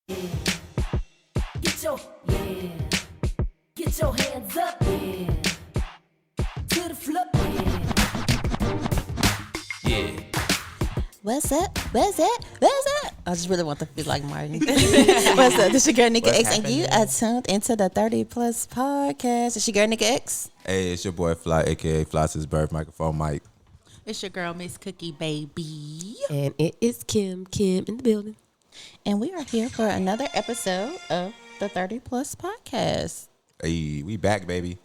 Get your hands up, yeah. To the floor, Yeah. What's up? What's up? What's up? I just really want to feel like Martin. What's up? This your girl Nika X, and you are tuned into the 30 Plus podcast. It's your girl Nika X. Hey, it's your boy Fly, aka Floss's birth microphone Mike. It's your girl, Miss Cookie Baby. And it is Kim in the building. And we are here for another episode of the 30 Plus podcast. Hey, we back, baby.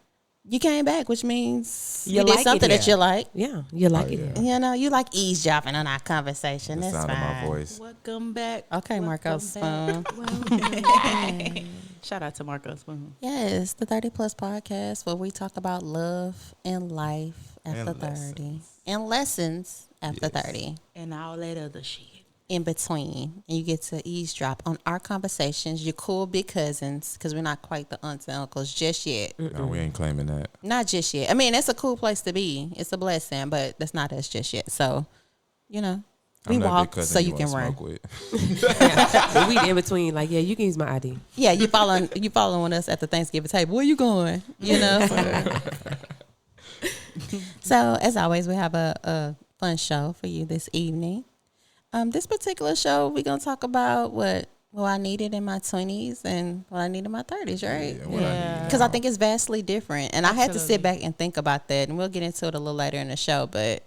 You came back, which means You you did like something it that here. you like. Yeah, you like it. You know, you like eavesdropping on our conversation. The That's sound fine. of my voice. Welcome back. Okay, Welcome Marco's back. phone. Shout out to Marco's phone. Yes, the 30 Plus podcast where we talk about love and life after And 30. lessons. And lessons after Yes. 30. And all that other shit. In between, and you get to eavesdrop on our conversations. You're cool big cousins, because we're not quite the aunts and uncles just yet. No, we ain't claiming that. Not just yet. I mean, it's a cool place to be. It's a blessing, but that's not us just yet. So, you know, we I'm that big walk cousin so you can wanna run. smoke with. But we in between, like, yeah, you can use my ID. Yeah, you following us at the Thanksgiving table. Where you going? You know. So as always, we have a fun show for you this evening. This particular show, we're gonna talk about what I needed in my 20s and what I need in my 30s, right? Yeah, what I need. Because I think it's vastly different, and I had to sit Absolutely. back and think about that, and we'll get into it a little later in the show. But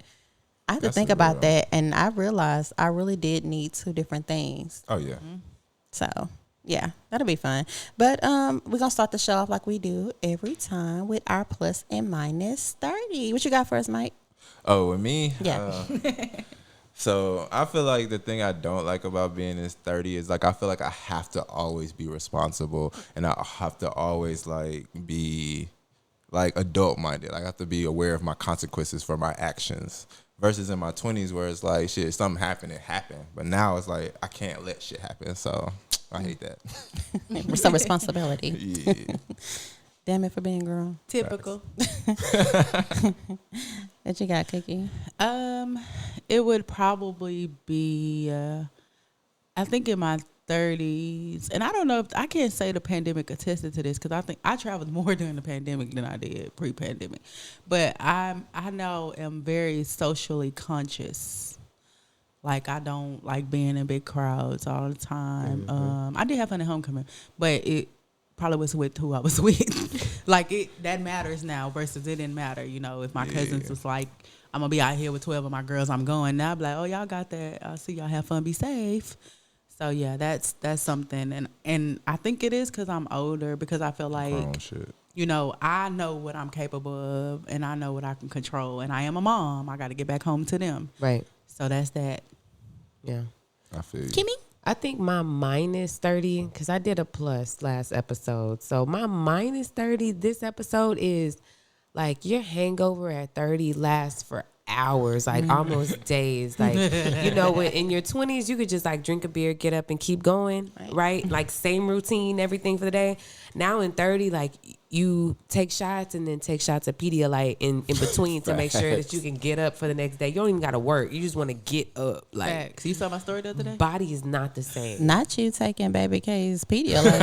I had to That's think a about real- that, and I realized I really did need two different things. Oh yeah. So yeah, that'll be fun. But we're gonna start the show off like we do every time with our plus and minus 30. What you got for us, Mike? Oh, with me? Yeah. So I feel like the thing I don't like about being in 30 is like I feel like I have to always be responsible, and I have to always like be like adult minded. Like I have to be aware of my consequences for my actions. Versus in my 20s where it's like shit, something happened, it happened. But now it's like I can't let shit happen. So I hate that. Some responsibility. Yeah. Damn it for being grown. Typical. What you got, Cookie? It would probably be, I think in my 30s, and I don't know if I can't say the pandemic attested to this because I think I traveled more during the pandemic than I did pre-pandemic. But I know am very socially conscious. Like I don't like being in big crowds all the time. I did have fun at homecoming, but it probably was with who I was with. Like that matters now versus it didn't matter. You know, if my cousins was like, I'm gonna be out here with 12 of my girls, I'm going. Now I'll be like, oh, y'all got that. I'll see y'all have fun, be safe. So yeah, that's something, and I think it is because I'm older, because I feel like Grown shit. you know, I know what I'm capable of, and I know what I can control, and I am a mom. I got to get back home to them. Right. So that's that. Yeah. I feel you. Kimmy? I think my minus 30, because I did a plus last episode. So my minus 30 this episode is like your hangover at 30 lasts for hours, like almost days. Like, you know, when in your 20s, you could just like drink a beer, get up and keep going, right? Like same routine, everything for the day. Now in 30, like you take shots and then take shots of Pedialyte in between to make sure that you can get up for the next day. You don't even got to work. You just want to get up. Like, Facts. You saw my story the other day? body is not the same. Not you taking Baby K's Pedialyte.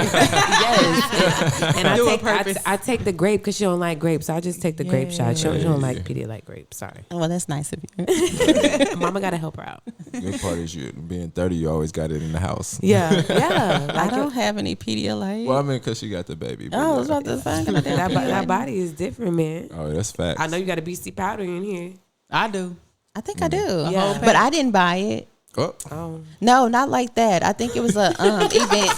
Yes. And Do it purpose. I take the grape because she don't like grapes. So I just take the grape shot. She don't like Pedialyte grape. Sorry. Well, that's nice of you. Mama got to help her out. Good part is you being 30, you always got it in the house. Yeah. Yeah. I don't have any Pedialyte. Well, I mean, because she got the baby. but I was yeah. about to say, I'm gonna That body is different, man. Oh, that's facts. I know you got a BC powder in here. I do. I think I do. Yeah. But I didn't buy it. Oh, Oh. No, not like that. I think it was a event.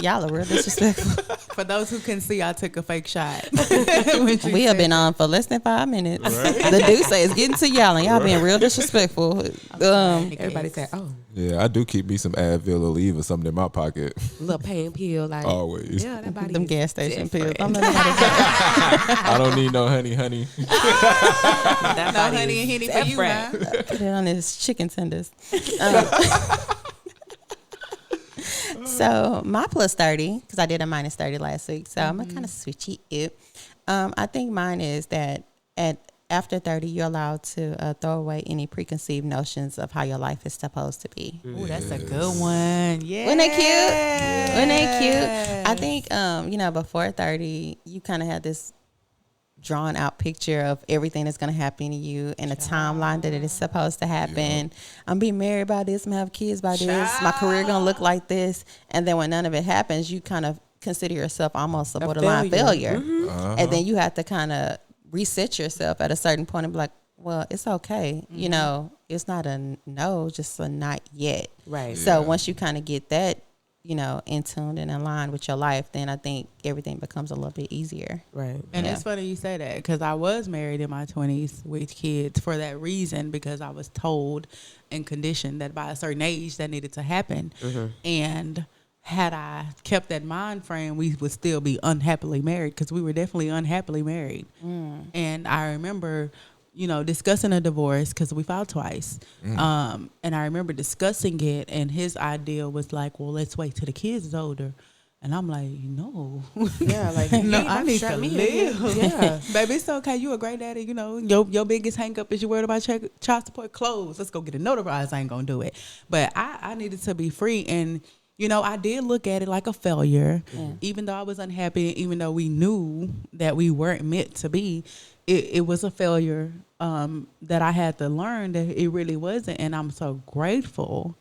Y'all are real disrespectful. For those who couldn't see, I took a fake shot. We have been on for less than 5 minutes. The dude say it's getting to y'all, and y'all being real disrespectful. Everybody said, oh, yeah, I do keep me some Advil or Aleve or something in my pocket. little pain pill. Like, Always. yeah, that body Them is gas station different. pills. I'm not gonna I don't need no honey. That No body honey and is henny for you, different. huh? put it on his chicken tenders. So my plus 30, because I did a minus 30 last week, so I'm gonna kind of switch it up. I think mine is that at after 30, you're allowed to throw away any preconceived notions of how your life is supposed to be. Oh, that's a good one. Yeah. Wasn't that cute? Wasn't that cute? I think, before 30, you kind of had this drawn out picture of everything that's going to happen to you and a timeline that it is supposed to happen. I'm being married by this, I'm going to have kids by this, my career going to look like this. And then when none of it happens, you kind of consider yourself almost a borderline failure. And then you have to kind of reset yourself at a certain point and be like, well, it's okay. You know, it's not a no, just a not yet. Right. So once you kind of get that, in tune and in line with your life, then I think everything becomes a little bit easier. Right. And it's funny you say that because I was married in my 20s with kids for that reason, because I was told and conditioned that by a certain age that needed to happen. And had I kept that mind frame, we would still be unhappily married, because we were definitely unhappily married. And I remember, discussing a divorce because we filed twice. And I remember discussing it, and his idea was like, well, let's wait till the kids is older. And I'm like, no. Yeah, like, No, I need to live. Yeah. Baby, it's okay. You a great daddy. Your biggest hang up is you worried about child support. Clothes. Let's go get it notarized. I ain't going to do it. But I needed to be free. And, I did look at it like a failure. Even though I was unhappy, even though we knew that we weren't meant to be, it was a failure that I had to learn that it really wasn't. And I'm so grateful.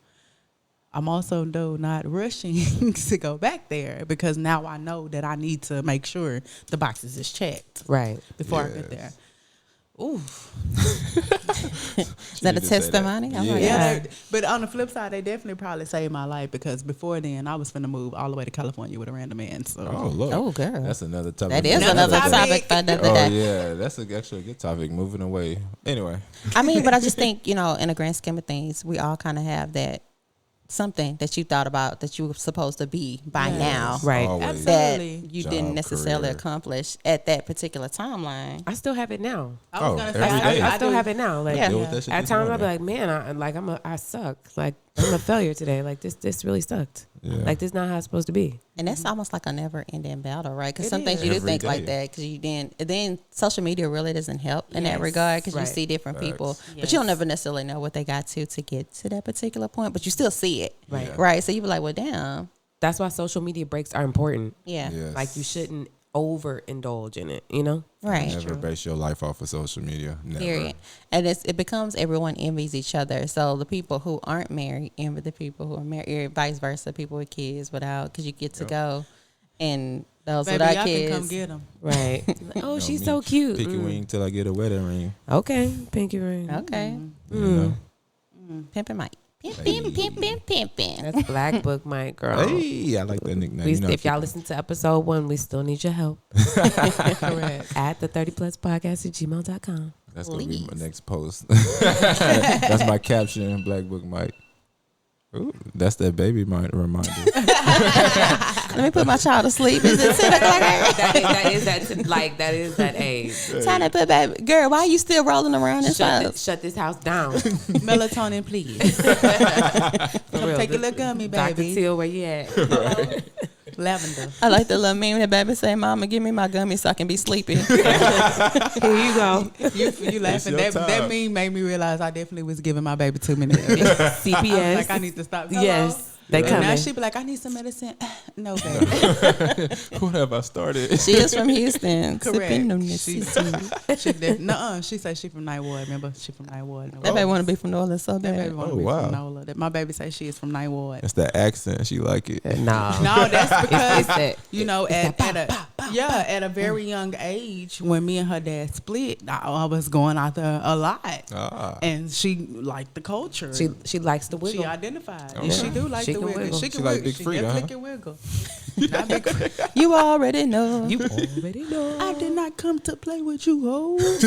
I'm also, though, not rushing to go back there, because now I know that I need to make sure the boxes is checked Right. before I get there. Ooh. Is that a testimony? Oh my Yeah. God. But on the flip side, they definitely probably saved my life, because before then I was finna move all the way to California with a random man. So Oh, look. Oh, girl. That's another topic. That is another topic for another Oh, day. yeah. That's actually a good topic. Moving away. Anyway. I mean, but I just think, in a grand scheme of things, we all kind of have that something that you thought about that you were supposed to be by now. Right. Always. That Absolutely. you Job, didn't necessarily career. accomplish at that particular timeline. I still have it now. I was Oh, gonna every say, day. I still do. have it now. Like, Yeah. Deal with that shit at this times I'll be morning. like, man, I suck. Like, I'm a failure today. Like, this really sucked. Yeah. Like, this is not how it's supposed to be. And that's almost like a never ending battle, right? Because It some things is. you do Every think like day. that because you didn't. And then social media really doesn't help in that Yes, regard because right. you see different people, but Yes. you don't never necessarily know what they got to get to that particular point, but you still see it, Right. Yeah. right? So you be like, well, damn, That's why social media breaks are important. yeah, Yes. Like, you shouldn't overindulge in it, right. Never base your life off of social media. Never. Period. And it becomes everyone envies each other. So the people who aren't married envy the people who are married, vice versa. People with kids without, because you get to go, and those Baby, without y'all kids. can come get them. Right. Oh, You know she's me. so cute. Pinky ring till I get a wedding ring. Okay, pinky ring. Okay, You know? pimping Mike, Hey. pimping. That's Black Book Mike, girl. Hey, I like that nickname. We, You know, if y'all listen to episode 1, we still need your help. Correct. At the 30plus podcast at gmail.com. that's gonna be my Please. next post. That's my caption, Black Book Mike. Ooh, that's that baby mind reminder. Let me put my child to sleep. Is it 10 o'clock? that is that age. Time to put baby. Girl, why are you still rolling around in stuff? Shut this house down. Melatonin, please. For real. Take a look at me, Dr. baby. Teal, where you at? Lavender. I like the little meme that baby say, "Mama, give me my gummy so I can be sleepy." Here you go. You laughing. your That time. meme made me realize I definitely was giving my baby too many. I CPS. was like, I need to stop. Hello? Yes, they And now coming. she be like, I need some medicine. No, baby. What have I started? She is from Houston. Correct. Sipping on She, this. she said she from Night Ward. Remember, she from Night Ward. That baby want to be from New Orleans so That baby bad. want to Oh, be wow. from NOLA. That my baby say she is from Night Ward. That's that accent. She like it. No. No, that's because It's that. at a very young age, when me and her dad split, I was going out there a lot, Ah. and she liked the culture. She likes the wiggle. She identified, Okay. and she do like She the can wiggle. wiggle. She can She like wiggle. Big She Frida, definitely huh? can wiggle. Not Big Frida. You already know. You already know. I did not come to play with you, hoes.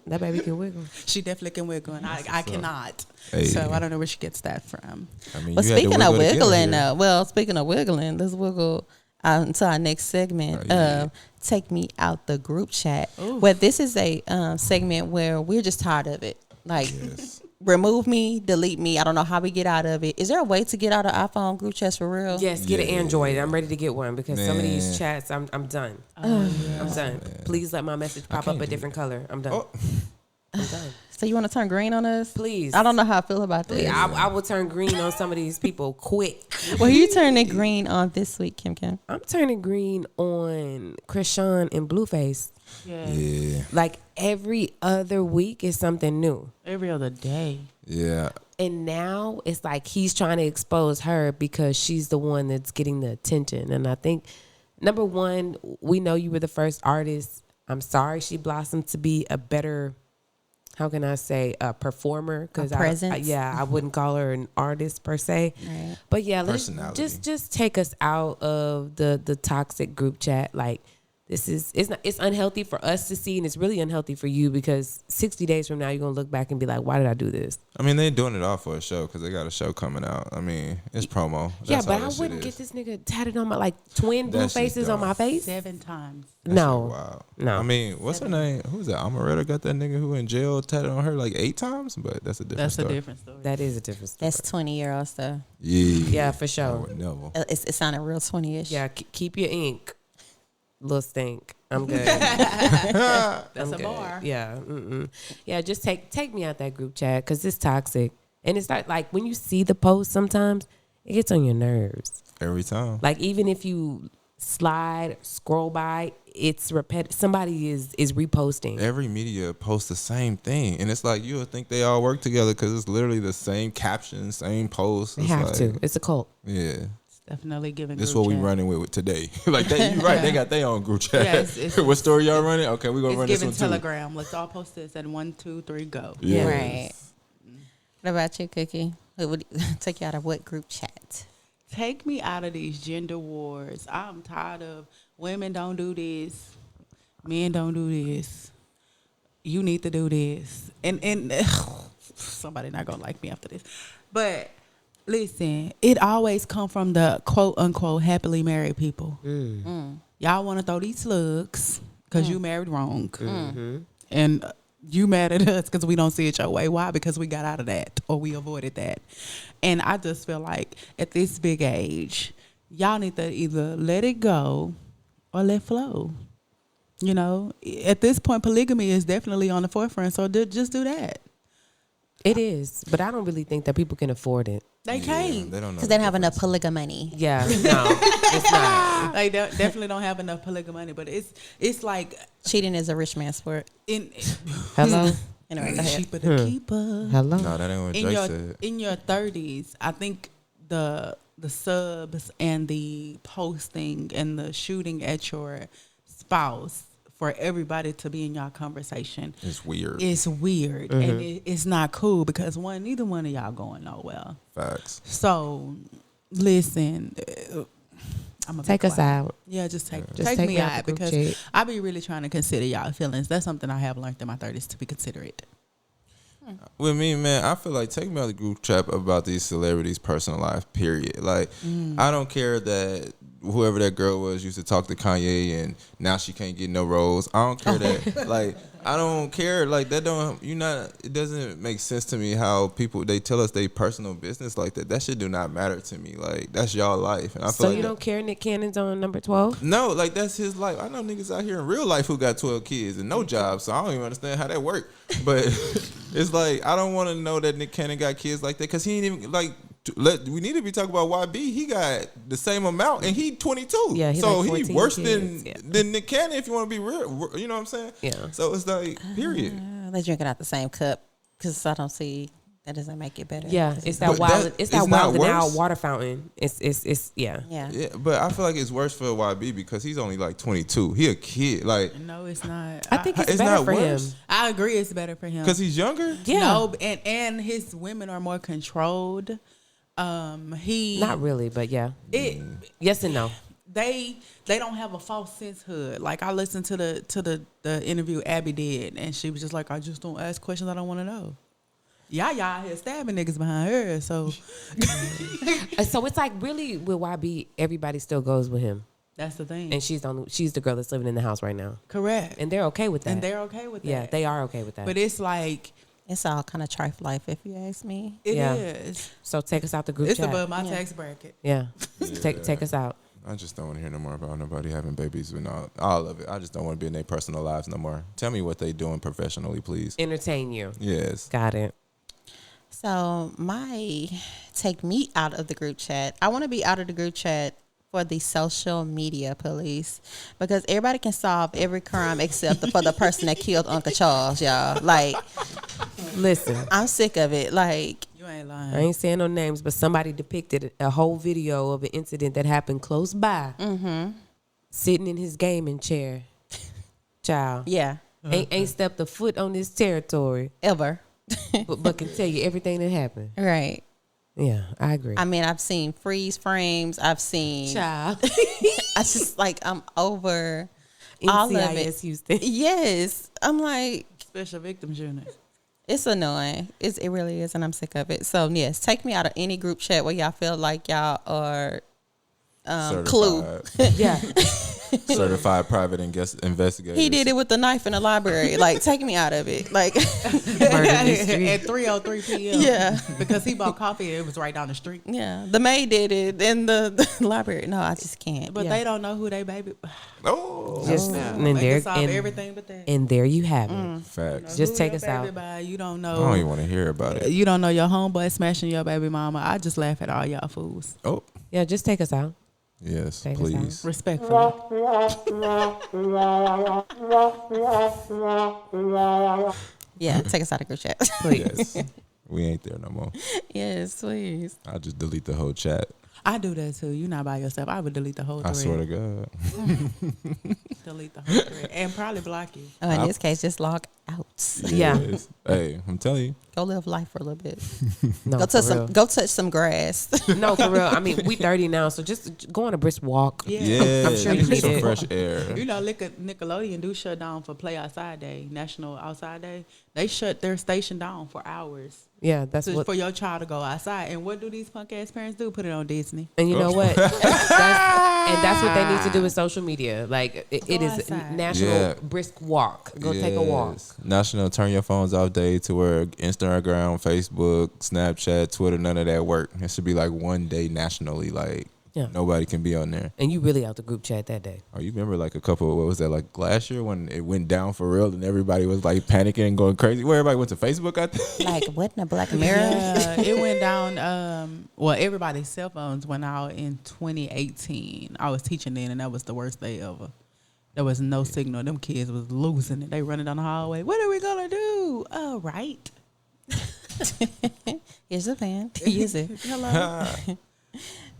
That baby can wiggle. She definitely can wiggle, and I cannot. Hey. So I don't know where she gets that from. I mean, Well, you had to speaking of wiggle to get wiggling, here. speaking of wiggling, let's wiggle into our next segment. Oh, yeah. Take me out the group chat. Ooh. Where this is a segment where we're just tired of it. Like Yes. remove me, delete me. I don't know how we get out of it. Is there a way to get out of iPhone group chats for real? Yes, get an Yeah. Android. I'm ready to get one because some of Man. these chats, I'm done. I'm done. Please let my message pop can't up a do different color. I'm done. Oh. I'm done. So you want to turn green on us? Please. I don't know how I feel about this. I will turn green on some of these people quick. Well, you turning green on this week, Kim Kim. I'm turning green on Krishan and Blueface. Yeah. Like every other week is something new. Every other day. Yeah. And now it's like he's trying to expose her because she's the one that's getting the attention. And I think, number one, we know you were the first artist. I'm sorry she blossomed to be a better, how can I say, a performer. A presence. I wouldn't call her an artist per se. Right. But yeah, let's Personality. just take us out of the toxic group chat. Like, it's unhealthy for us to see, and it's really unhealthy for you because 60 days from now you're gonna look back and be like, why did I do this? I mean, they're doing it all for a show because they got a show coming out. I mean, it's promo. That's But all I that shit wouldn't is. get this nigga tatted on my like twin blue That shit's faces on dumb. my face. 7 times. That No, shit wild. no. I mean, what's her name? Who's that? Amaretta got that nigga who in jail tatted on her like 8 times, but that's a different That's story. a different story. That is a difference. That's 20-year-old stuff. Yeah. Yeah, for I sure. would never. It sounded real 20-ish. Yeah, keep your ink, little stink. I'm good. That's I'm a good. bar. Yeah, yeah. Just take me out that group chat because it's toxic, and it's like when you see the post, sometimes it gets on your nerves. Every time. Like even if you slide, scroll by, it's repetitive. Somebody is reposting. Every media posts the same thing, and it's like you would think they all work together because it's literally the same captions, same posts. They It's have like, to. It's a cult. Yeah, Definitely giving. this is group what we chat. running with today. Like that, you right? They got their own group chat. Yeah, it's- what story y'all running? Okay, we gonna It's run this giving one too. Telegram. Let's all post this at 1, 2, 3, go. Yes. Right. What about you, Cookie? What would take you out of what group chat? Take me out of these gender wars. I'm tired of women don't do this, men don't do this. You need to do this, and somebody not gonna like me after this, but listen, it always come from the quote unquote happily married people. Y'all want to throw these slugs because you married wrong, and you mad at us because we don't see it your way. Why? Because we got out of that or we avoided that. And I just feel like at this big age, y'all need to either let it go or let flow. You know, at this point, polygamy is definitely on the forefront. So just do that. It is, but I don't really think that people can afford it. They can't. They don't know Because they don't have the enough difference. polygamy. Yeah, no, it's not. They definitely don't have enough polygamy. But it's like Cheating is a rich man's sport. in Hello, Anyway, go ahead. cheaper to keeper. hello. No, that ain't what Drake said. In your 30s, I think the subs and the posting and the shooting at your spouse for everybody to be in your conversation It's weird. is weird and it's not cool because neither one of y'all going nowhere. Facts. So listen, I'm Take us out. Yeah, just take Just me out the group because chat. I be really trying to consider y'all feelings. That's something I have learned in my 30s, to be considerate. With me, man, I feel like take me out of the group chat about these celebrities' personal life, period. Like, I don't care that whoever that girl was used to talk to Kanye and now she can't get no roles. I don't care that. Like, I don't care. Like, that don't, it doesn't make sense to me how people, they tell us they personal business like that. That shit do not matter to me. Like, that's y'all life. And I feel So like you don't care Nick Cannon's on number 12? No, like that's his life. I know niggas out here in real life who got 12 kids and no job, so I don't even understand how that work. But it's like I don't want to know that Nick Cannon got kids like that because he ain't even like. We need to be talking about YB. He got the same amount and he 22. Yeah, he so like he 14 worse kids, than Nick Cannon if you want to be real. You know what I'm saying? Yeah. So it's like period. They're drinking out the same cup because I don't see that doesn't make it better. Yeah, it's that But wild. that- It's that it's not wild and out worse? water fountain. It's yeah. Yeah. Yeah, but I feel like it's worse for YB because he's only like 22. He a kid. Like No, it's not. I think it's it's better not for worse? him. I agree it's better for him. because he's younger. Yeah, No, and his women are more controlled. He not really, but yeah. it Yes and no. they don't have a false sensehood. Like I listened to the interview Abby did, and she was just like, I just don't ask questions I don't want to know. Y'all here stabbing niggas behind her. So So it's like really with YB, everybody still goes with him, that's the thing. and she's the girl that's living in the house right now, Correct. and they're okay with that. And they're okay with that. yeah, they are okay with that. But it's like It's all kind of trifle life, if you ask me. It Yeah. is. So take us out the group It's chat. above my tax bracket. Yeah. Take us out. I just don't want to hear no more about nobody having babies and all of it. I just don't want to be in their personal lives no more. Tell me what they doing professionally, please. Entertain you. Yes. Got it. So my take me out of the group chat. I want to be out of the group chat for the social media police, because everybody can solve every crime except for the person that killed Uncle Charles, y'all. Like, Listen, I'm sick of it. Like, You ain't lying. I ain't saying no names, but somebody depicted a whole video of an incident that happened close by. Sitting in his gaming chair. Child. yeah, Ain't stepped a foot on this territory, ever. but can tell you everything that happened. Right. Yeah, I agree. I mean, I've seen freeze frames. I've seen. Child. I just like, I'm over all of it. NCIS Houston. Yes, I'm like, Special Victims Unit. it's annoying. It really is, and I'm sick of it. So yes, take me out of any group chat where y'all feel like y'all are Clue. Yeah. Certified private investigators. He did it with the knife in the library. Like, take me out of it. Like, Murder mystery. At 3:03 p.m. yeah, Because he bought coffee and it was right down the street. yeah. The maid did it in the library. No, I just can't. But Yeah. they don't know who they baby. Oh, Just, They and, can there, solve and, everything but that. and there you have it. facts. Just Who take your us out. baby by, you don't I don't even know. want to hear about it. You don't know your homeboy smashing your baby mama. I just laugh at all y'all fools. Oh, Yeah, just take us out. yes, Take us out. please. Respectfully. Yeah, take us out of group chat. Yes. We ain't there no more. Yes, please. I'll just delete the whole chat. I do that too. You're not by yourself. I would delete the whole I thread. swear to God. Delete the whole thread. And probably block you. Oh, in this case, just log out. Yeah. Yes. Hey, I'm telling you. Go live life for a little bit. No, Go touch for real. some. Go touch some grass. No, for real. I mean, we 30 now, so just go on a brisk walk. Yeah. Yeah, I'm sure need you need some it. fresh air. You know, Nickelodeon do shut down for Play Outside Day, National Outside Day. They shut their station down for hours Yeah, that's what. for your child to go outside. And what do these punk ass parents do? Put it on Disney. And you know what? That's what they need to do with social media. Like it Go is outside. national Yeah. brisk walk. Go take a walk. Yes. National Turn Your Phones Off Day, to where Instagram, Facebook, Snapchat, Twitter, none of that work. It should be like one day nationally. Like, Yeah. nobody can be on there. And you really out the group chat that day. Oh, you remember like a couple, what was that, like last year when it went down for real and everybody was like panicking and going crazy? Where everybody went to Facebook, I think. Like, what in the Black Mirror? Yeah, it went down. Well, everybody's cell phones went out in 2018. I was teaching then, and that was the worst day ever. There was no signal. Them kids was losing it. They running down the hallway. What are we gonna do? Oh, right. Here's the plan. Use it. Hello.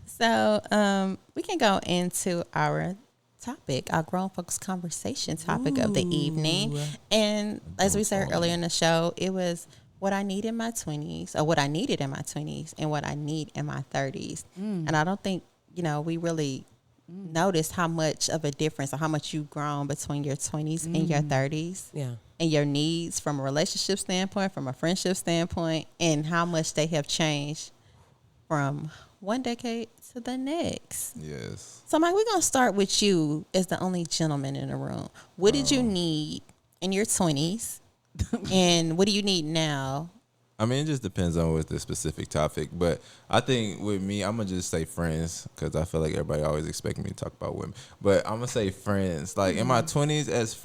So we can go into our topic, our grown folks conversation topic of the evening. And as we said earlier in the show, it was what I need in my 20s, or what I needed in my 20s, and what I need in my 30s. And I don't think, we really noticed how much of a difference or how much you've grown between your 20s and your 30s. Yeah. And your needs from a relationship standpoint, from a friendship standpoint, and how much they have changed from one decade to the next. Yes. So, Mike, we're going to start with you as the only gentleman in the room. What did you need in your 20s? And what do you need now? I mean, it just depends on what the specific topic. But I think with me, I'm going to just say friends, because I feel like everybody always expect me to talk about women. But I'm going to say friends. Like, in my 20s, as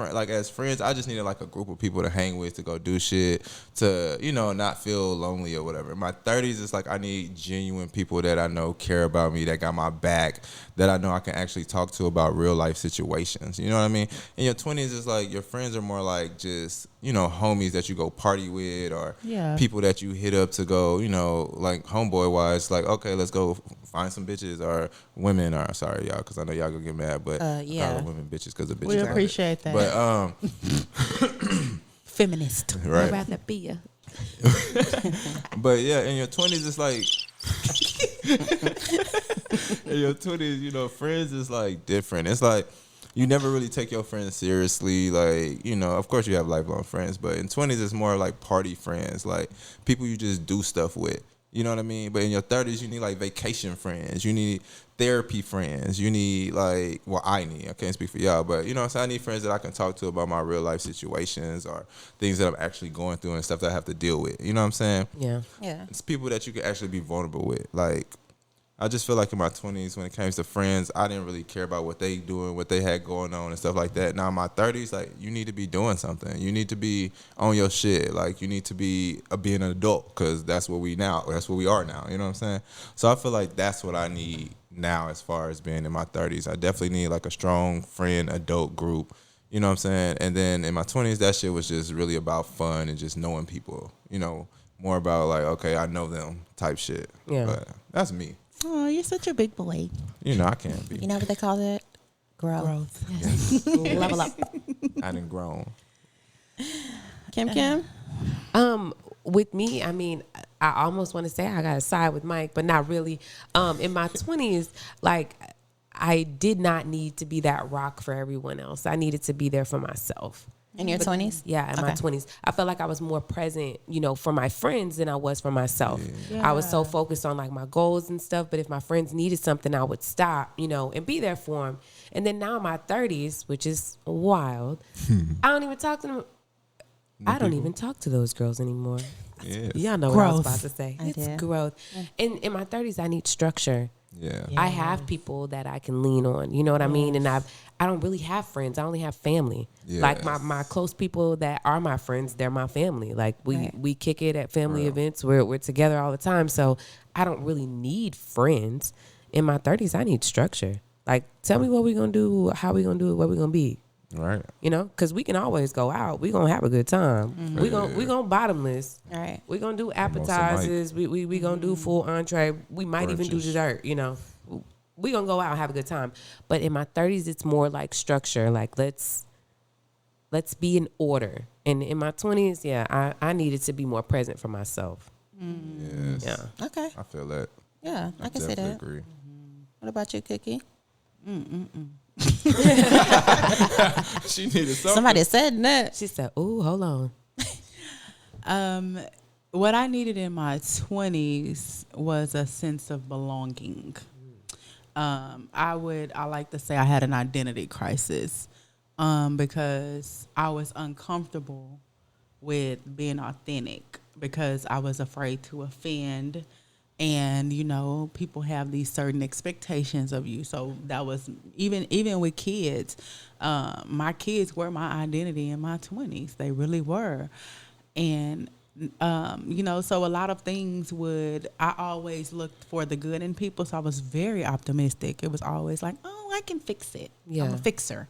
friends, I just needed, like, a group of people to hang with, to go do shit, to, not feel lonely or whatever. In my 30s, it's like I need genuine people that I know care about me, that got my back, that I know I can actually talk to about real-life situations. You know what I mean? In your 20s, it's like your friends are more like just, homies that you go party with, or people that you hit up to go, like homeboy wise, like, okay, let's go find some bitches, or women, or sorry y'all, because I know y'all gonna get mad, but I call them women bitches because the bitches We love it. appreciate that. But Feminist. I'd right. rather be a. But yeah, in your 20s, it's like in your 20s, friends is like different. It's like you never really take your friends seriously. Like, of course you have lifelong friends, but in 20s it's more like party friends, like people you just do stuff with. You know what I mean? But in your 30s, you need like vacation friends. You need therapy friends. You need like, well, I can't speak for y'all, but you know what I'm saying? I need friends that I can talk to about my real life situations or things that I'm actually going through and stuff that I have to deal with. You know what I'm saying? Yeah. Yeah. It's people that you can actually be vulnerable with. Like, I just feel like in my 20s, when it comes to friends, I didn't really care about what they doing, what they had going on and stuff like that. Now in my 30s, like, you need to be doing something. You need to be on your shit. Like, you need to be being an adult, because that's what we are now. You know what I'm saying? So I feel like that's what I need now as far as being in my 30s. I definitely need like a strong friend, adult group. You know what I'm saying? And then in my 20s, that shit was just really about fun and just knowing people. You know, more about like, okay, I know them type shit. Yeah. But that's me. Oh, you're such a big boy. You know, I can't be. You know what they call it? Growth. Growth. Level up. I done grown. Kim? With me, I mean, I almost want to say I got to side with Mike, but not really. In my 20s, like, I did not need to be that rock for everyone else. I needed to be there for myself. In your 20s? Yeah, in my 20s. I felt like I was more present, you know, for my friends than I was for myself. Yeah. I was so focused on like my goals and stuff, but if my friends needed something, I would stop, you know, and be there for them. And then now in my 30s, which is wild, I don't even talk to them. I don't even talk to those girls anymore. Yes. Y'all know what I was Growth. about to say. I It's did. growth. And in my 30s, I need structure. Yeah. I have people that I can lean on. You know what I mean? And I don't really have friends. I only have family. Yes. Like my close people that are my friends, they're my family. Like we kick it at family events. We're together all the time. So I don't really need friends. In my 30s, I need structure. Like, tell me what we're going to do, how we going to do it, what we're going to be. Right. You know, because we can always go out. We're going to have a good time. Mm-hmm. We gonna bottomless. All right. We're going to do Most of appetizers. We going to do full entree. We might even do Brunches. dessert, you know. We going to go out and have a good time. But in my 30s, it's more like structure. Like, let's be in order. And in my 20s, yeah, I needed to be more present for myself. Yes. Yeah. Okay. I feel that. Yeah, I can see definitely that. agree. What about you, Cookie? She needed something. Somebody said that. She said, ooh, hold on. What I needed in my 20s was a sense of belonging. I like to say I had an identity crisis because I was uncomfortable with being authentic because I was afraid to offend. And, you know, people have these certain expectations of you. So that was even with kids. My kids were my identity in my 20s. They really were. And, you know, so a lot of things I always looked for the good in people. So I was very optimistic. It was always like, oh, I can fix it. Yeah. I'm a fixer.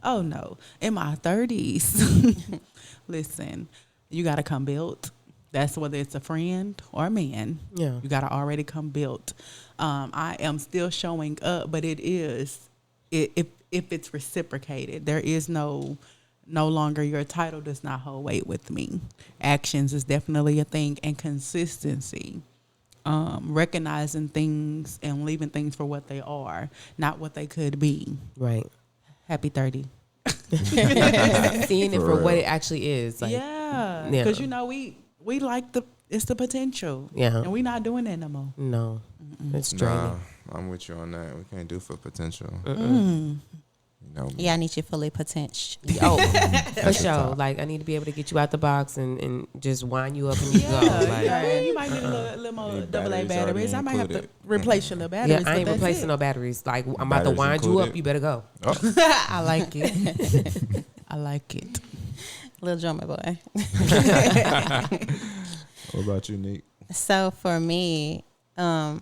Oh, no. In my 30s, listen, you got to come built. That's whether it's a friend or a man. Yeah. You got to already come built. I am still showing up, but if it's reciprocated, there is no longer your title does not hold weight with me. Actions is definitely a thing, and consistency. Recognizing things and leaving things for what they are, not what they could be. Right. Happy 30. Seeing it for real. what it actually is. Like, Yeah. Yeah. Because, you know, we like it's the potential. Yeah. And we not doing that no more. No. It's draining. Nah, I'm with you on that. We can't do for potential. You know, Yeah, I need you fully potential. Oh, for the sure. top. Like, I need to be able to get you out the box and just wind you up and you go. Yeah, Like, yeah. You might need a little more Need double A batteries batteries. already I might have to included. replace your little batteries. yeah, I ain't but that's replacing it. no batteries. Like, I'm about to Batteries wind you up. included? You better go. I like it. I like it. Little drummer boy. what about you, Nick? So for me, I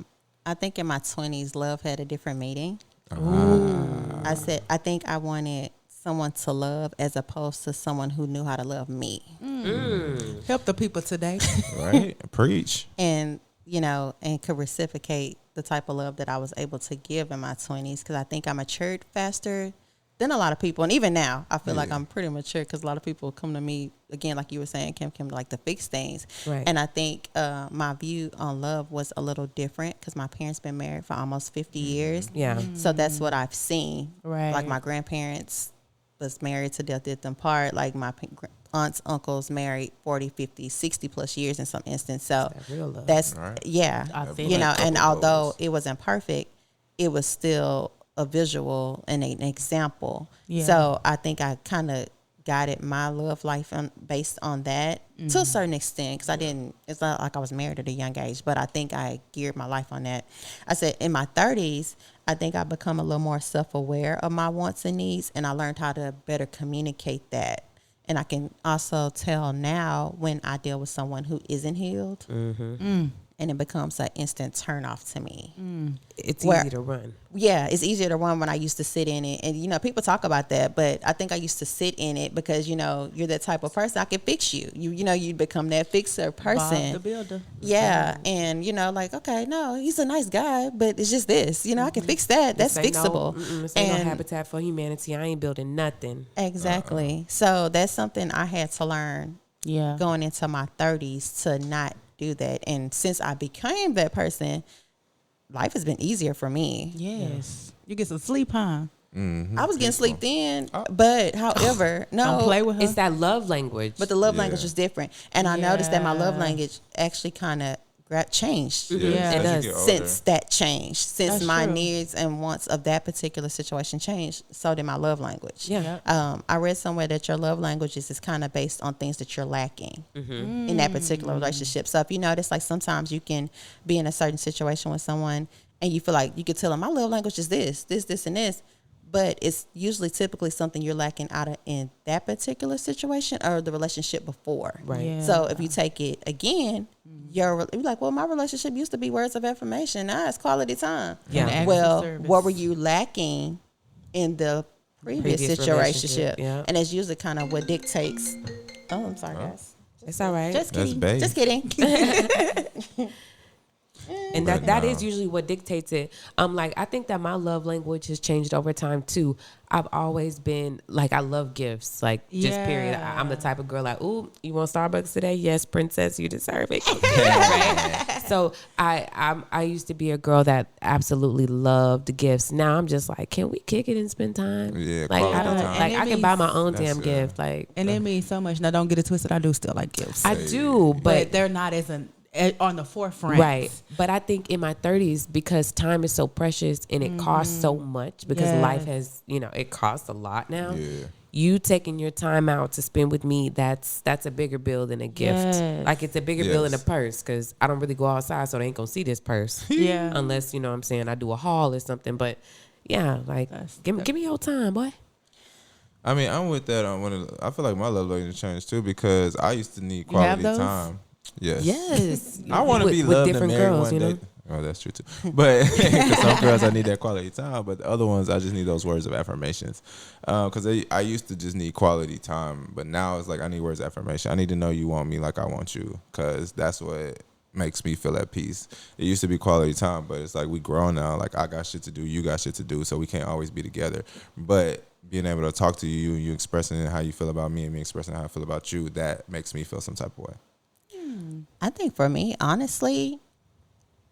think in my 20s, love had a different meaning. I think I wanted someone to love as opposed to someone who knew how to love me. Help the people today. Right? Preach. And, you know, and could reciprocate the type of love that I was able to give in my 20s, because I think I matured faster than a lot of people. And even now, I feel like I'm pretty mature, because a lot of people come to me, again, like you were saying, Kim, like to fix things. Right. And I think my view on love was a little different, because my parents been married for almost 50 years. Yeah. So that's what I've seen. Right. Like my grandparents was married to death did them part. Like my aunts, uncles married 40, 50, 60 plus years in some instance. So That real love. that's, Right. yeah, Authentic. you know, and Couple although goals. it wasn't perfect, it was still a visual and an example. Yeah. So I think I kind of guided my love life based on that to a certain extent, because I didn't, it's not like I was married at a young age, but I think I geared my life on that. I said in my 30s, I think I become a little more self-aware of my wants and needs, and I learned how to better communicate that. And I can also tell now when I deal with someone who isn't healed, and it becomes an instant turnoff to me. It's Where- easy to run. Yeah, it's easier to run when I used to sit in it. And, you know, people talk about that, but I think I used to sit in it because, you know, you're that type of person. I can fix you. You know, you become that fixer person. Bob the Builder. Yeah. And, you know, like, okay, no, he's a nice guy, but it's just this. You know, I can fix that. That's This ain't fixable. This ain't no Habitat for Humanity. I ain't building nothing. Exactly. So that's something I had to learn Yeah. going into my 30s to not do that. And since I became that person, life has been easier for me. Yes. You get some sleep, huh? I was getting sleep in, but however, no. Don't play with her. It's that love language. But the love Yeah. language was different. And I noticed that my love Yeah. language actually kind of changed Yeah. It as does. you get older. since that changed. Since That's my true. needs and wants of that particular situation changed, so did my love language. Yeah. I read somewhere that your love languages is kind of based on things that you're lacking in that particular relationship. So if you notice, like sometimes you can be in a certain situation with someone and you feel like you could tell them my love language is this, and this. But it's usually typically something you're lacking out of in that particular situation or the relationship before. Right. Yeah. So if you take it again, you're like, well, my relationship used to be words of affirmation. Now it's quality time. Yeah. And acts of Well, service. what were you lacking in the previous Previous situationship? relationship, yeah. And that's usually kind of what dictates. Oh, I'm sorry, guys. It's all right. Just That's kidding. babe. Just kidding. And But that no. is usually what dictates it. Like I think that my love language has changed over time too. I've always been like, I love gifts, like just period. I'm the type of girl like, ooh, you want Starbucks today? Yes, princess, you deserve it. Right? So I used to be a girl that absolutely loved gifts. Now I'm just like, can we kick it and spend time? Yeah, like quality I don't time. like And I it can buy my own That's damn gift. Like And it means so much. Now, don't get it twisted. I do still like gifts. I do, but but they're not as on the forefront. right. But I think in my 30s, because time is so precious and it costs so much because Yes. life has, it costs a lot now. Yeah. You taking your time out to spend with me, that's a bigger bill than a gift. Yes. Like it's a bigger bill than a Yes. purse because I don't really go outside, so they ain't gonna see this purse. Yeah. Unless, you know what I'm saying, I do a haul or something. But yeah, like give me your time, boy. I mean, I'm with that. I feel like my love language changed too because I used to need You have quality those? time. Yes. Yes. I want to With- be with loved different and married girls, one you know? day. Oh, that's true too. But 'cause some girls I need that quality time, but the other ones I just need those words of affirmations. Because I used to just need quality time, but now it's like I need words of affirmation. I need to know you want me like I want you, because that's what makes me feel at peace. It used to be quality time, but it's like we grown now. Like I got shit to do, you got shit to do, so we can't always be together. But being able to talk to you and you expressing how you feel about me and me expressing how I feel about you, that makes me feel some type of way. I think for me, honestly,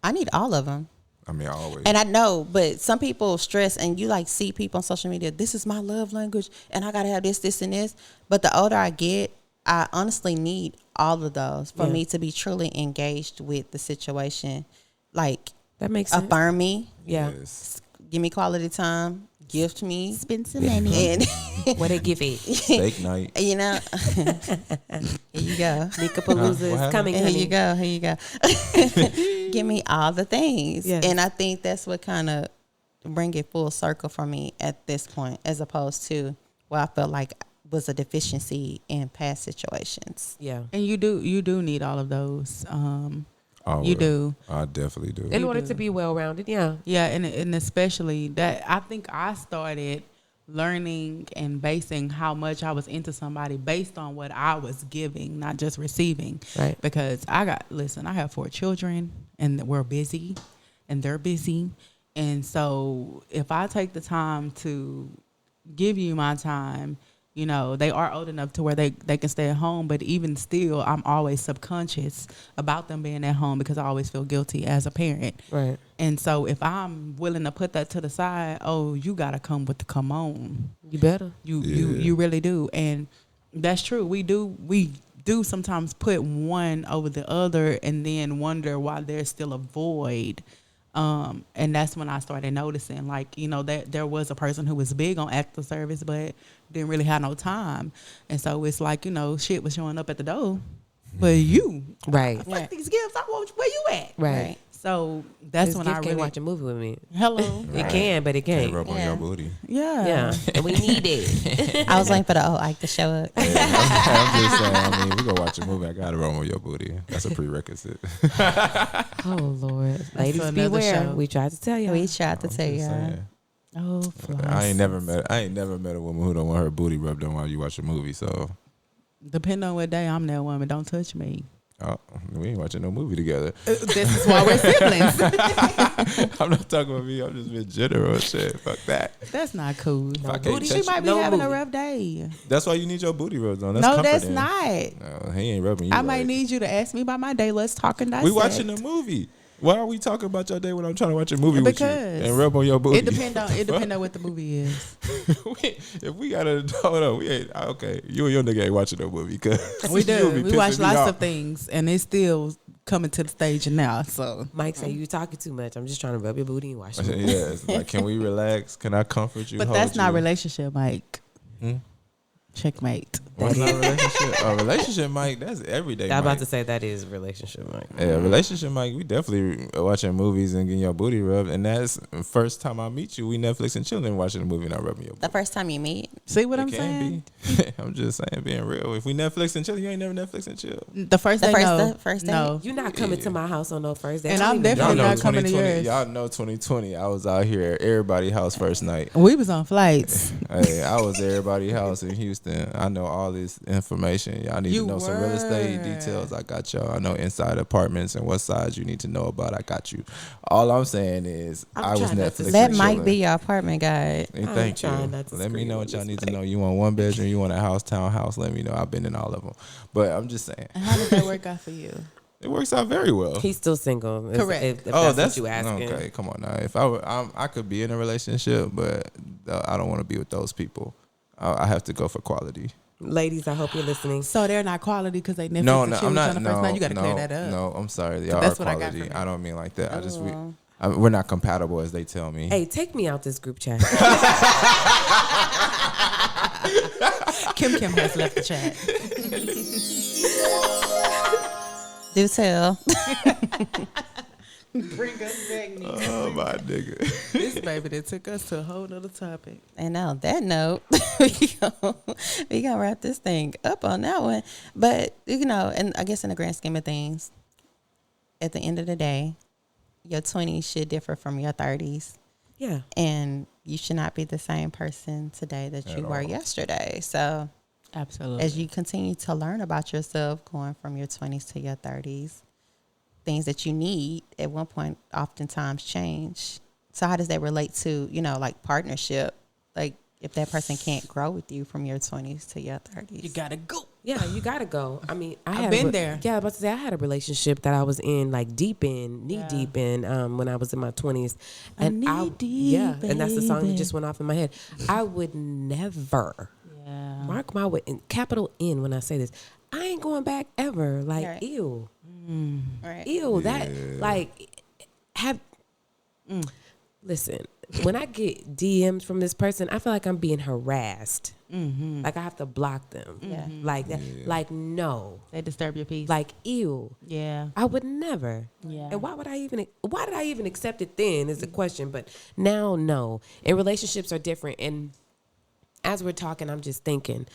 I need all of them. I mean, I always. And I know, but some people stress, and you like see people on social media, this is my love language, and I gotta have this, and this. But the older I get, I honestly need all of those for Yeah. me to be truly engaged with the situation. Like, That makes sense. affirm me, Yeah. Yes. give me quality time, gift me, Spend some money. and What they give it. Steak night. you know, here you go. Nika Palooza is happened? coming, Here honey. you go. Here you go. Give me all the things. Yes. And I think that's what kind of bring it full circle for me at this point, as opposed to what I felt like was a deficiency in past situations. Yeah. And you do need all of those. I You will. do. I definitely do. In You order do. to be well rounded, yeah. Yeah, and especially that I think I started learning and basing how much I was into somebody based on what I was giving, not just receiving. Right. Because I have 4 children and we're busy and they're busy. And so if I take the time to give you my time, you know, they are old enough to where they can stay at home, but even still, I'm always subconscious about them being at home because I always feel guilty as a parent. Right. And so if I'm willing to put that to the side, oh, you got to come with the come on. You better. You Yeah. you really do. And That's true. We do sometimes put one over the other and then wonder why there's still a void. And that's when I started noticing, like, you know, that there was a person who was big on active service, but didn't really have no time. And so it's like, you know, shit was showing up at the door. But you, Right. fuck these gifts. I want where you at? Right. So that's This when gift I can't really watch a movie with me. hello. It can, but it Can't can't. rub on your booty. Yeah. Yeah, and we need it. I was waiting for the old Ike to show up. I'm just saying. I mean, we go watch a movie. I gotta rub on your booty. That's a prerequisite. Oh Lord, ladies for another beware. show. We tried to tell you. We tried to I'm tell just you. saying. Oh, floss. I ain't never met a woman who don't want her booty rubbed on while you watch a movie. So, Depending on what day I'm that woman, don't touch me. we ain't watching no movie together. This is why we're siblings. I'm not talking about me. I'm just being general and shit. Fuck that. That's not cool. If I can't She touch might you, be no having a movie. rough day. that's why you need your booty rubbed on. That's No, that's comforting. not. No, he ain't rubbing you. I right. might need you to ask me about my day. Let's talk and dissect. We watching a movie. Why are we talking about your day when I'm trying to watch a movie with you Because and rub on your booty? It depend on what the movie is. If we gotta hold on, we ain't okay. You and your nigga ain't watching no movie because We do. We watch lots off. of things, and it's still coming to the stage now. So Mike say you talking too much. I'm just trying to rub your booty and watch it. Yeah, it's like, can we relax? Can I comfort you? but hold that's not you? relationship, Mike. Hmm? Checkmate. What's not a relationship? A relationship, Mike. That's everyday. I'm about Mike. to say that is a relationship, Mike. Yeah, relationship, Mike. We definitely watching movies and getting your booty rubbed, and that's the first time I meet you. We Netflix and chilling, watching a movie, and I rubbing your booty. The first time you meet, See what It I'm can saying? be. I'm just saying, being real. If we Netflix and chill, you ain't never Netflix and chill. The first The day, first- no. the first day? No. You're not coming to my house on no first day. And I I'm don't even definitely know not you. coming to 2020. yours. Y'all know 2020. I was out here at everybody's house first night. We was on flights. Hey, I was at everybody's house in Houston. I know all this information. Y'all need You to know some real estate were. details. I got y'all. I know inside apartments and what sides you need to know about. I got you. All I'm saying is I'm I was trying not to Netflix. let and Mike chilling. be your apartment guy. Hey, I'm thank trying you. not to Let me scream know on what y'all this need to mic. know. You want one bedroom? You want a house, townhouse? Let me know. I've been in all of them. But I'm just saying, And how did that work out for you? it works out very well. He's still single. Correct. If Oh, that's what you asking. okay. Come on now. If I were, I could be in a relationship, but I don't want to be with those people. I have to go for quality. Ladies, I hope you're listening. So they're not quality because they Netflix No, and no, chill I'm with you not. on the first No, night. You got to no, clear that up. no. I'm sorry. Y'all That's are what I got quality. from I it. don't mean like that. Oh. We're not compatible as they tell me. Hey, take me out this group chat. Kim has left the chat. Do tell. Bring us back, Oh my nigga. This baby that took us to a whole nother topic. And on that note, we gonna wrap this thing up on that one. But you know, and I guess in the grand scheme of things, at the end of the day, your 20s should differ from your 30s, Yeah. and you should not be the same person today that you At were all. yesterday. So Absolutely. as you continue to learn about yourself, going from your 20s to your 30s, things that you need at one point oftentimes change. So how does that relate to, you know, like partnership? Like if that person can't grow with you from your 20s to your 30s. You gotta go. Yeah, you gotta go. I mean, I've had been there. Yeah, I was about to say I had a relationship that I was in, like deep in, knee Yeah. deep in, when I was in my 20s, and knee-deep, yeah, and that's the song that baby. just went off in my head. I would never Yeah. mark my way, capital N when I say this. I ain't going back ever. Like Right. ew, Right. ew. That like have. Listen, when I get DMs from this person, I feel like I'm being harassed. Like I have to block them. Yeah. Like that. Like no. They disturb your peace. Like ew. yeah. I would never. Yeah. And why did I even accept it then is the question. But now, no. And relationships are different. And as we're talking, I'm just thinking,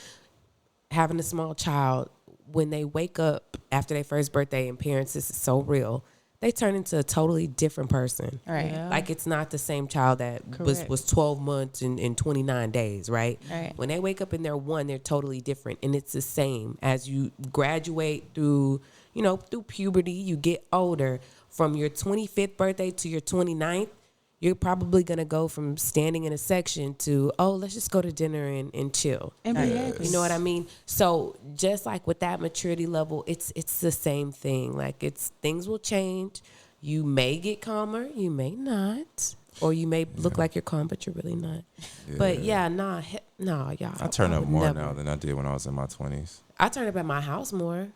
having a small child, when they wake up after their first birthday, and parents, this is so real, they turn into a totally different person. Right. Yeah. Like it's not the same child that Correct. was 12 months and 29 days, right? Right. When they wake up and they're one, they're totally different. And it's the same as you graduate through, through puberty, you get older. From your 25th birthday to your 29th, you're probably going to go from standing in a section to, oh, let's just go to dinner and chill. And be happy. You know what I mean? So just like with that maturity level, it's the same thing. Like things will change. You may get calmer, you may not. Or you may look like you're calm, but you're really not. But nah, y'all. I turn up would more never. now than I did when I was in my 20s. I turn up at my house more.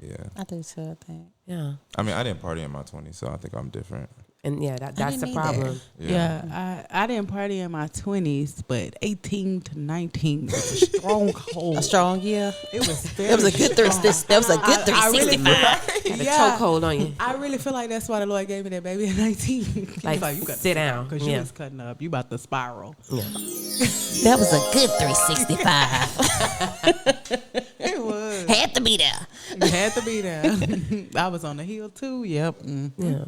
Yeah. I do too, I think. Yeah. I mean, I didn't party in my 20s, so I think I'm different. And yeah, that's the didn't problem. Yeah, I didn't party in my 20s, but 18 to 19 was a stronghold. A strong year. It was It was a good That was a good 365. Got a chokehold on you. I really feel like that's why the Lord gave me that baby at 19. Like, you got to sit down. because you was cutting up. You about to spiral. Yeah. That was a good 365. It was. Had to be there. You had to be there. I was on the hill too. Yep. Yeah.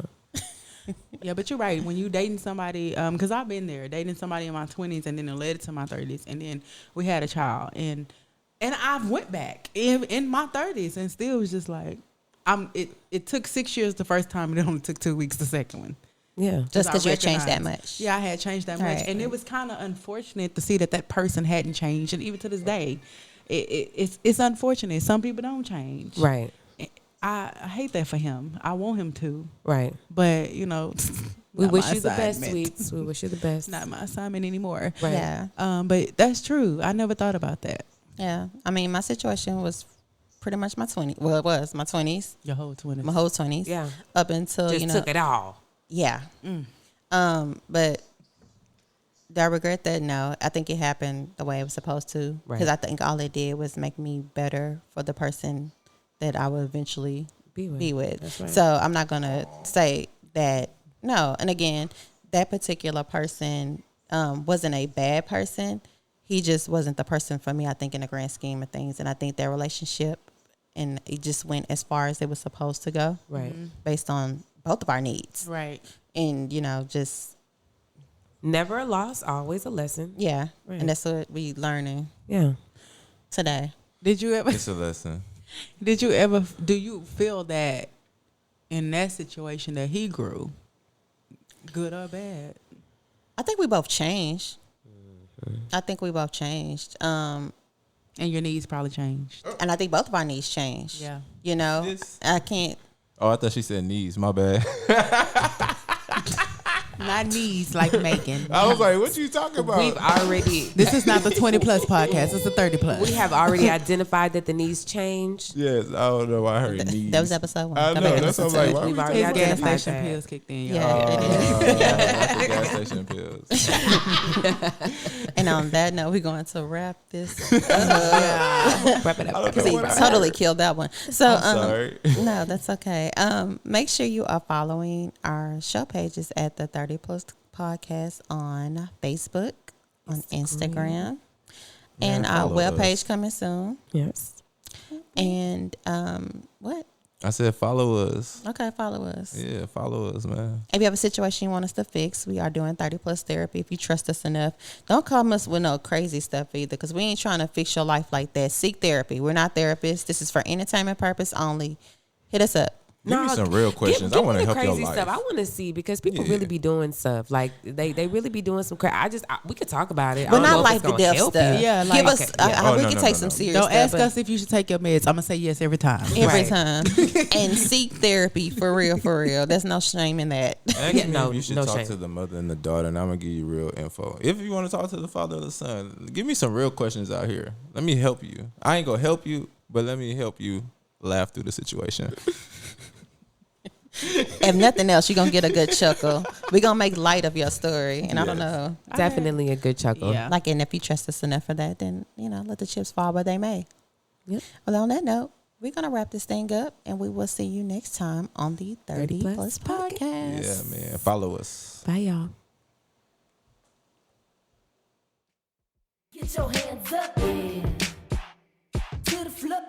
Yeah, but you're right. When you dating somebody, because I've been there, dating somebody in my 20s, and then it led to my 30s, and then we had a child, and I went back in my 30s, and still was just like, It took 6 years the first time, and it only took 2 weeks the second one. Yeah. Just because I you had changed that recognized- much. Yeah, I had changed that much, Right. and it was kind of unfortunate to see that person hadn't changed, and even to this day, it's unfortunate. Some people don't change. Right. I hate that for him. I want him to, Right. but We not wish my you the best, assignment. sweets. We wish you the best. Not my assignment anymore. Right. Yeah. But that's true. I never thought about that. Yeah. I mean, my situation was pretty much my 20s. Well, it was my 20s, Your whole 20s. my whole 20s. Yeah. Up until, Just took it all. Yeah. But do I regret that? No. I think it happened the way it was supposed to. Right. Because I think all it did was make me better for the person that I would eventually be with. That's right. So I'm not going to say that, no. And again, that particular person wasn't a bad person. He just wasn't the person for me, I think, in the grand scheme of things. And I think their relationship, and it just went as far as it was supposed to go. Right. Based on both of our needs. Right. And, just, Never a loss, always a lesson. yeah. Right. And that's what we learning Yeah. today. Did you ever? It's a lesson. Do you feel that in that situation that he grew, good or bad? I think we both changed. I think we both changed. And your needs probably changed. And I think both of our needs changed. Yeah. This- I can't. Oh, I thought she said knees. My bad. Not needs like Megan. I was like, what you talking about? We've already This is not the 20 plus podcast. It's the 30 plus. we have already identified that the needs change. Yes, I don't know why I heard knees. That was episode 1. I Go know, back and that's listen what I'm to like, it. why We've we already His gas identified station that. pills kicked in. Yeah, Y'all. it is. Gas station pills. And on that note, we're going to wrap this Wrap it I up. don't because know he what I totally heard. killed that one. So, I'm sorry. no, that's okay. Make sure you are following our show pages at the 30 Plus Podcast on Facebook, on Instagram, and our follow us. webpage coming soon. Yes. And what? I said follow us. Okay, follow us. Yeah, follow us, man. If you have a situation you want us to fix, we are doing 30 Plus Therapy. If you trust us enough, don't come us with no crazy stuff either, because we ain't trying to fix your life like that. Seek therapy. We're not therapists. This is for entertainment purpose only. Hit us up. Give me some real questions. I Give want me to the help your crazy life. stuff. I want to see, because people Yeah. really be doing stuff like they really be doing some crap. We could talk about it, But I don't not know if like it's the gonna death help stuff. you. Yeah, like- Give us. Okay, yeah. Oh, we no, can no, take no, some no. serious Don't stuff. ask but us if you should take your meds. I'm going to say yes every time. every Right. time. And seek therapy for real, for real. There's no shame in that. Ask Yeah, me no, if you should no talk shame. to the mother and the daughter, and I'm gonna give you real info. If you want to talk to the father or the son, give me some real questions out here. Let me help you. I ain't gonna help you, but let me help you laugh through the situation. If nothing else, you're going to get a good chuckle. We're going to make light of your story. And I don't Yes. know. Definitely a good chuckle. Yeah. Like, and if you trust us enough for that, then, let the chips fall where they may. Yep. Well, on that note, we're going to wrap this thing up, and we will see you next time on the 30 Plus Podcast. Yeah, man. Follow us. Bye, y'all. Get your hands up, yeah. To the floor.